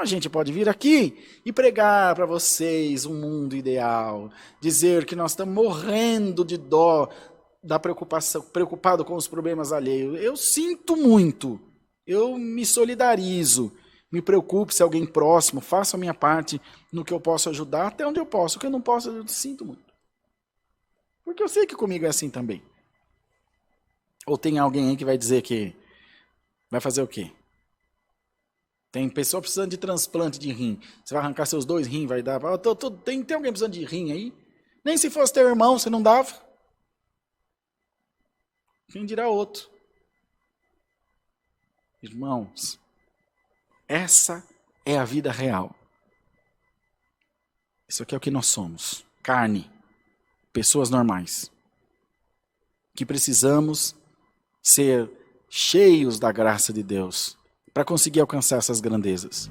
a gente pode vir aqui e pregar para vocês um mundo ideal, dizer que nós estamos morrendo de dó, da preocupação, preocupado com os problemas alheios. Eu sinto muito, eu me solidarizo, me preocupe se alguém próximo, faço a minha parte no que eu posso ajudar, até onde eu posso. O que eu não posso, eu sinto muito. Porque eu sei que comigo é assim também. Ou tem alguém aí que vai dizer que vai fazer o quê? Tem pessoa precisando de transplante de rim. Você vai arrancar seus 2 rins, vai dar. Tem alguém precisando de rim aí? Nem se fosse teu irmão, você não dava. Quem dirá outro? Irmãos, essa é a vida real. Isso aqui é o que nós somos. Carne. Pessoas normais. Que precisamos ser cheios da graça de Deus para conseguir alcançar essas grandezas.